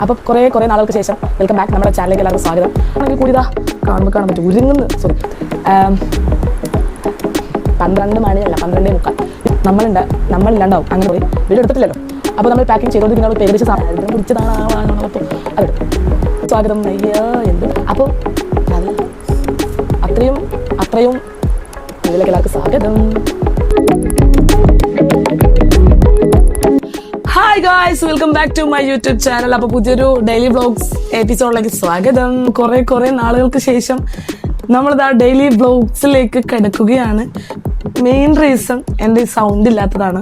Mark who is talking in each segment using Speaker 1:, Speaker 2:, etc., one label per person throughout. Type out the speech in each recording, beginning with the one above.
Speaker 1: അപ്പോൾ കുറേ നാളുകൾക്ക് ശേഷം വെൽക്കം ബാക്ക് നമ്മുടെ ചാനലിലേക്ക് എല്ലാവർക്കും സ്വാഗതം. നമുക്ക് കൂടിയതാ കാണാൻ പറ്റും ഒരുങ്ങുന്നു. സോറി 12 മണിയല്ല 12:45 നമ്മളില്ലാണ്ടാവും. അങ്ങനെ പോയി വീഡിയോ എടുത്തിട്ടില്ലല്ലോ. അപ്പോൾ നമ്മൾ പാക്കിംഗ് ചെയ്തുകൊണ്ടിരിക്കുന്ന ഏകദേശം സാധനം പിടിച്ചതാണ്. അപ്പോൾ അതെ സ്വാഗതം. അയ്യോ എന്ത് അപ്പോൾ അത് അത്രയും ഇതിലേക്ക് എല്ലാവർക്കും സ്വാഗതം. Hi guys, welcome back to my YouTube channel. അപ്പോൾ പുതിയൊരു ഡെയിലി വ്ളോഗ്സ് എപ്പിസോഡിലേക്ക് സ്വാഗതം. കുറേ നാളുകൾക്ക് ശേഷം നമ്മളിതാ ഡെയിലി വ്ളോഗ്സിലേക്ക് കിടക്കുകയാണ്. മെയിൻ റീസൺ എൻ്റെ ഈ സൗണ്ട് ഇല്ലാത്തതാണ്.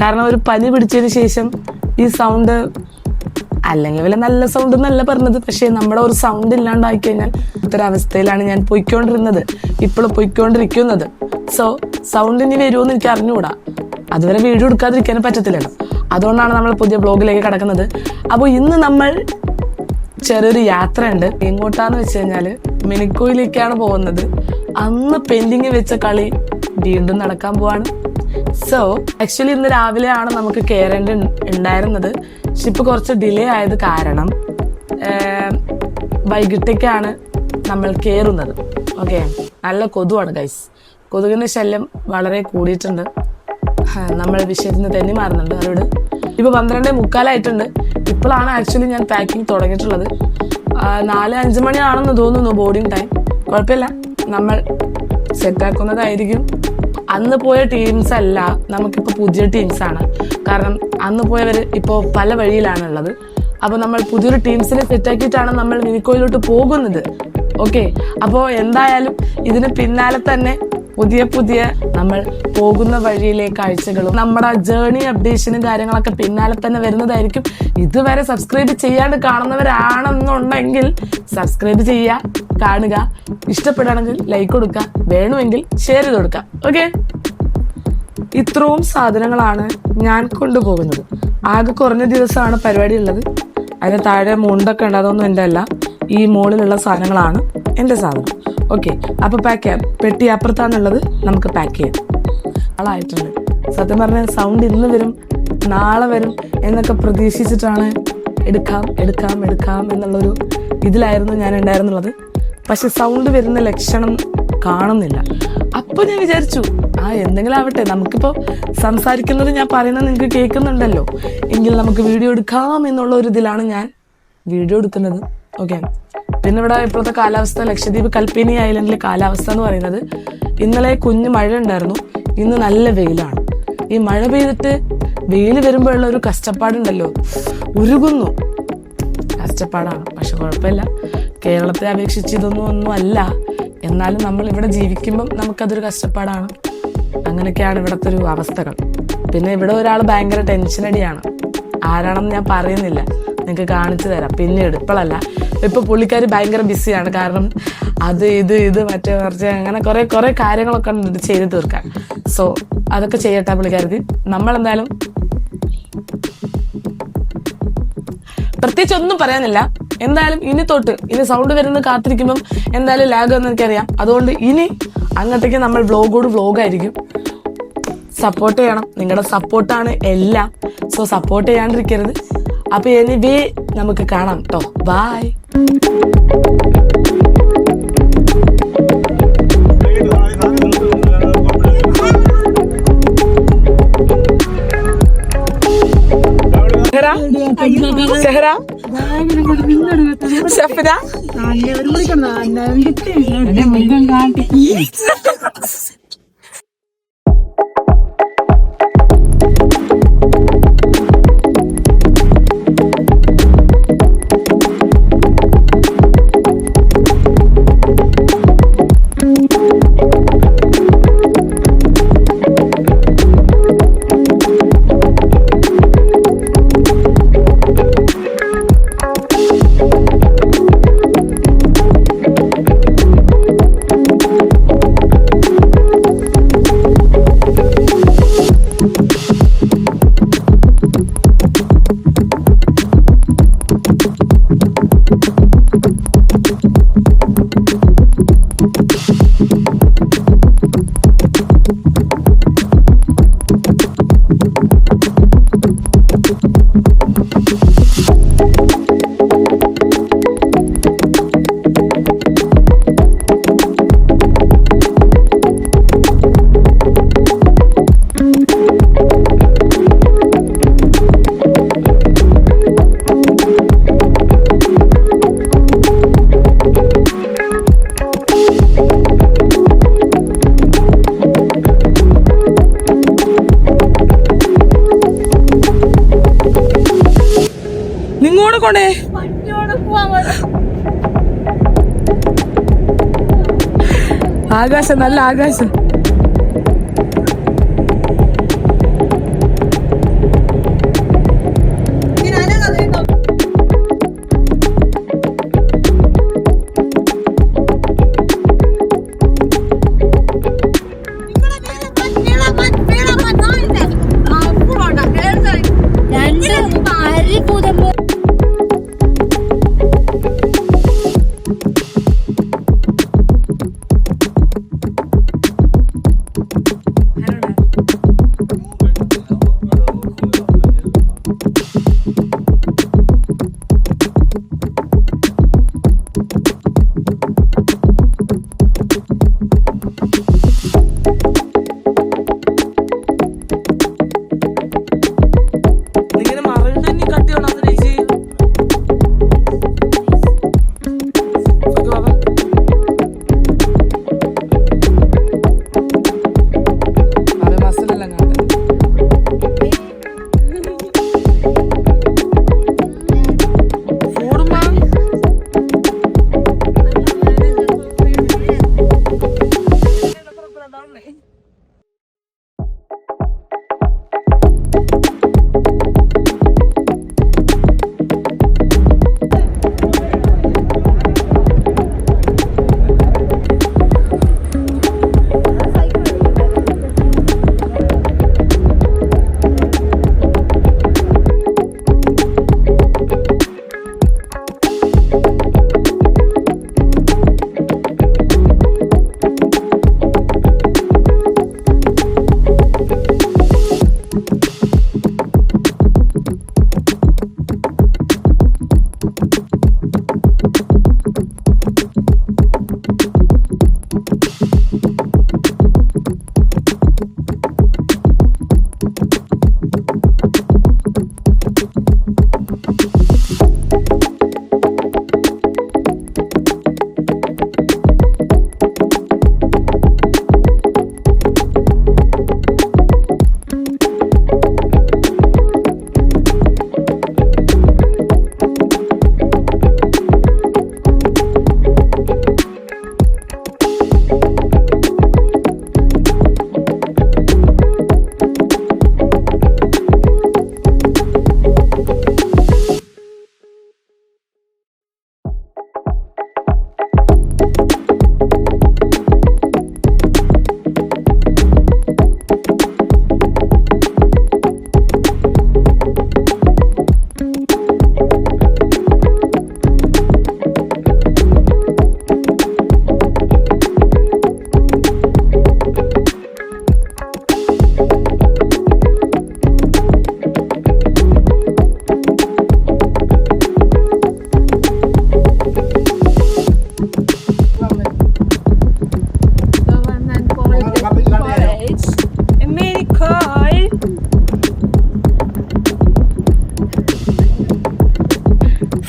Speaker 1: കാരണം ഒരു പനി പിടിച്ചതിന് ശേഷം ഈ സൗണ്ട് അല്ലെങ്കിൽ വല്ല നല്ല സൗണ്ട് എന്നല്ല പറഞ്ഞത്, പക്ഷേ നമ്മുടെ ഒരു സൗണ്ട് ഇല്ലാണ്ടായി കഴിഞ്ഞാൽ ഇത്തരവസ്ഥയിലാണ് ഞാൻ ഇപ്പോഴും പോയിക്കൊണ്ടിരിക്കുന്നത്. സോ സൗണ്ട് ഇനി വരുമെന്ന് എനിക്ക് അറിഞ്ഞുകൂടാ. അതുവരെ വീഡിയോ എടുക്കാതിരിക്കാനും പറ്റത്തില്ലല്ലോ. അതുകൊണ്ടാണ് നമ്മൾ പുതിയ ബ്ലോഗിലേക്ക് കിടക്കുന്നത്. അപ്പോൾ ഇന്ന് നമ്മൾ ചെറിയൊരു യാത്രയുണ്ട്. എങ്ങോട്ടാന്ന് വെച്ച് കഴിഞ്ഞാൽ മിനിക്കോയിലേക്കാണ് പോകുന്നത്. അന്ന് പെൻഡിങ് വെച്ച കളി വീണ്ടും നടക്കാൻ പോവാണ്. സോ ആക്ച്വലി ഇന്ന് രാവിലെയാണ് നമുക്ക് ഉണ്ടായിരുന്നത്. പക്ഷെ ഇപ്പോൾ കുറച്ച് ഡിലേ ആയത് കാരണം വൈകിട്ടേക്കാണ് നമ്മൾ കയറുന്നത്. ഓക്കെ, നല്ല കൊതുവാണ് ഗൈസ്. കൊതുകിൻ്റെ ശല്യം വളരെ കൂടിയിട്ടുണ്ട്. നമ്മൾ വിഷയത്തിൽ നിന്ന് തെന്നി മാറുന്നുണ്ട്. അവരോട് ഇപ്പോൾ 12:45 ഇപ്പോഴാണ് ആക്ച്വലി ഞാൻ പാക്കിങ് തുടങ്ങിയിട്ടുള്ളത്. 4-5 മണിയാണെന്ന് തോന്നുന്നു ബോർഡിങ് ടൈം. കുഴപ്പമില്ല, നമ്മൾ സെറ്റാക്കുന്നതായിരിക്കും. അന്ന് പോയ ടീംസ് അല്ല, നമുക്കിപ്പോൾ പുതിയ ടീംസാണ്. കാരണം അന്ന് പോയവർ ഇപ്പോൾ പല വഴിയിലാണുള്ളത്. അപ്പോൾ നമ്മൾ പുതിയൊരു ടീംസിനെ സെറ്റാക്കിയിട്ടാണ് നമ്മൾ മിനിക്കോയിലോട്ട് പോകുന്നത്. ഓക്കെ, അപ്പോൾ എന്തായാലും ഇതിന് പിന്നാലെ തന്നെ പുതിയ നമ്മൾ പോകുന്ന വഴിയിലെ കാഴ്ചകളും നമ്മുടെ ജേർണി അപ്ഡേഷനും കാര്യങ്ങളൊക്കെ പിന്നാലെ തന്നെ വരുന്നതായിരിക്കും. ഇതുവരെ സബ്സ്ക്രൈബ് ചെയ്യാണ്ട് കാണുന്നവരാണെന്നുണ്ടെങ്കിൽ സബ്സ്ക്രൈബ് ചെയ്യുക, കാണുക, ഇഷ്ടപ്പെടുകയാണെങ്കിൽ ലൈക്ക് കൊടുക്കുക, വേണമെങ്കിൽ ഷെയർ ചെയ്ത് കൊടുക്കുക. ഓക്കെ, ഇത്രയും സാധനങ്ങളാണ് ഞാൻ കൊണ്ടുപോകുന്നത്. ആകെ കുറഞ്ഞ ദിവസമാണ് പരിപാടി ഉള്ളത്. അതിന് താഴെ മുണ്ടൊക്കെ ഉണ്ട്, അതൊന്നും എൻ്റെ അല്ല. ഈ മുകളിലുള്ള സാധനങ്ങളാണ് എൻ്റെ സാധനം. ഓക്കെ, അപ്പോൾ പാക്ക് ചെയ്യാം. പെട്ടി അപ്പുറത്താണുള്ളത്, നമുക്ക് പാക്ക് ചെയ്യാം. ആളായിട്ടുണ്ട്. സത്യം പറഞ്ഞാൽ സൗണ്ട് ഇന്ന് വരും നാളെ വരും എന്നൊക്കെ പ്രതീക്ഷിച്ചിട്ടാണ് എടുക്കാം എന്നുള്ളൊരു ഇതിലായിരുന്നു ഞാൻ ഉണ്ടായിരുന്നുള്ളത്. പക്ഷെ സൗണ്ട് വരുന്ന ലക്ഷണം കാണുന്നില്ല. അപ്പോൾ ഞാൻ വിചാരിച്ചു എന്തെങ്കിലും ആവട്ടെ, നമുക്കിപ്പോൾ സംസാരിക്കുന്നത് ഞാൻ പറയുന്നത് നിങ്ങൾക്ക് കേൾക്കുന്നുണ്ടല്ലോ, എങ്കിൽ നമുക്ക് വീഡിയോ എടുക്കാം എന്നുള്ള ഒരു ഇതിലാണ് ഞാൻ വീഡിയോ എടുക്കുന്നത്. ഓക്കെ, പിന്നെ ഇവിടെ ഇപ്പോഴത്തെ കാലാവസ്ഥ, ലക്ഷദ്വീപ് കൽപ്പേനി ഐലൻഡിലെ കാലാവസ്ഥ എന്ന് പറയുന്നത് ഇന്നലെ കുഞ്ഞ് മഴ ഉണ്ടായിരുന്നു, ഇന്ന് നല്ല വെയിലാണ്. ഈ മഴ പെയ്തിട്ട് വെയിൽ വരുമ്പോഴുള്ള ഒരു കഷ്ടപ്പാടുണ്ടല്ലോ, ഉരുകുന്നു, കഷ്ടപ്പാടാണ്. പക്ഷെ കുഴപ്പമില്ല, കേരളത്തെ അപേക്ഷിച്ച് ഒന്നും അല്ല. എന്നാലും നമ്മൾ ഇവിടെ ജീവിക്കുമ്പം നമുക്കതൊരു കഷ്ടപ്പാടാണ്. അങ്ങനെയൊക്കെയാണ് ഇവിടുത്തെ ഒരു അവസ്ഥകൾ. പിന്നെ ഇവിടെ ഒരാൾ ഭയങ്കര ടെൻഷനടിയാണ്. ആരാണെന്ന് ഞാൻ പറയുന്നില്ല, നിങ്ങൾക്ക് കാണിച്ചു തരാം പിന്നീട്. ഇപ്പോഴല്ല, ഇപ്പോൾ പുള്ളിക്കാർ ഭയങ്കര ബിസിയാണ്. കാരണം അത് ഇത് മറ്റേ മറിച്ച് അങ്ങനെ കുറേ കാര്യങ്ങളൊക്കെ ഉണ്ട് ചെയ്ത് തീർക്കാൻ. സോ അതൊക്കെ ചെയ്യട്ടെ പുള്ളിക്കാർക്ക്. നമ്മളെന്തായാലും പ്രത്യേകിച്ച് ഒന്നും പറയാനില്ല. എന്തായാലും ഇനി സൗണ്ട് വരുന്നത് കാത്തിരിക്കുമ്പം എന്തായാലും ലാഗ് എന്ന് എനിക്കറിയാം. അതുകൊണ്ട് ഇനി അങ്ങോട്ടേക്ക് നമ്മൾ വ്ളോഗായിരിക്കും. സപ്പോർട്ട് ചെയ്യണം, നിങ്ങളുടെ സപ്പോർട്ടാണ് എല്ലാം. സോ സപ്പോർട്ട് ചെയ്യാണ്ടിരിക്കരുത്. അപ്പോൾ എനിവേ നമുക്ക് കാണാം കേട്ടോ. ബൈ. ഷെഹ്റ, ഷഫ്ന, പോണേ? ആകാശം, നല്ല ആകാശം.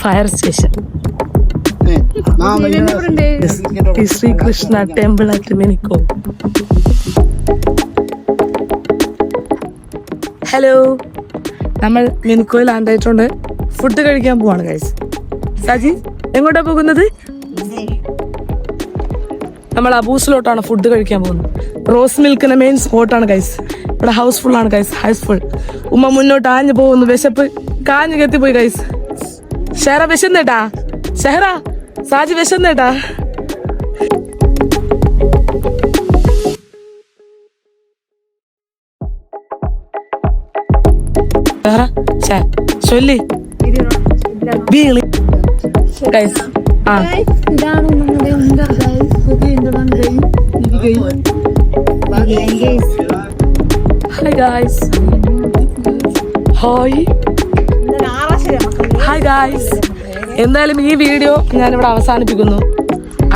Speaker 1: Fire station. Srikrishna temple at Minicoy. Hello, നമ്മൾ മിനിക്കോയിൽ ലാൻഡ് ആയിട്ടുണ്ട്. ഫുഡ് കഴിക്കാൻ പോവാണ് ഗൈസ്. സജി എങ്ങോട്ടാ പോകുന്നത്? നമ്മൾ അബൂസിലോട്ടാണ് ഫുഡ് കഴിക്കാൻ പോകുന്നത്. റോസ് മിൽക്കിന്റെ മെയിൻ സ്പോട്ടാണ് ഗൈസ്. ഇവിടെ ഹൗസ്ഫുൾ ആണ് ഗൈസ്, ഹൗസ്ഫുൾ. ഉമ്മ മുന്നോട്ട് ആഞ്ഞു പോകുന്നു. വിശപ്പ് കാഞ്ഞു കെത്തിപ്പോയി ഗൈസ്. ഷെഹറ വിശന്നേട്ടാ, ഷെഹറ സാജി വിശന്നേട്ടാ. ചൊല്ലി ഗൈസ്. ആ hi guys. Hi hi guys. എന്തായാലും ഈ വീഡിയോ ഞാനിവിടെ അവസാനിപ്പിക്കുന്നു.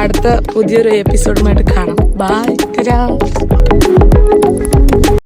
Speaker 1: അടുത്ത പുതിയൊരു എപ്പിസോഡുമായിട്ട് കാണാം. ബൈ.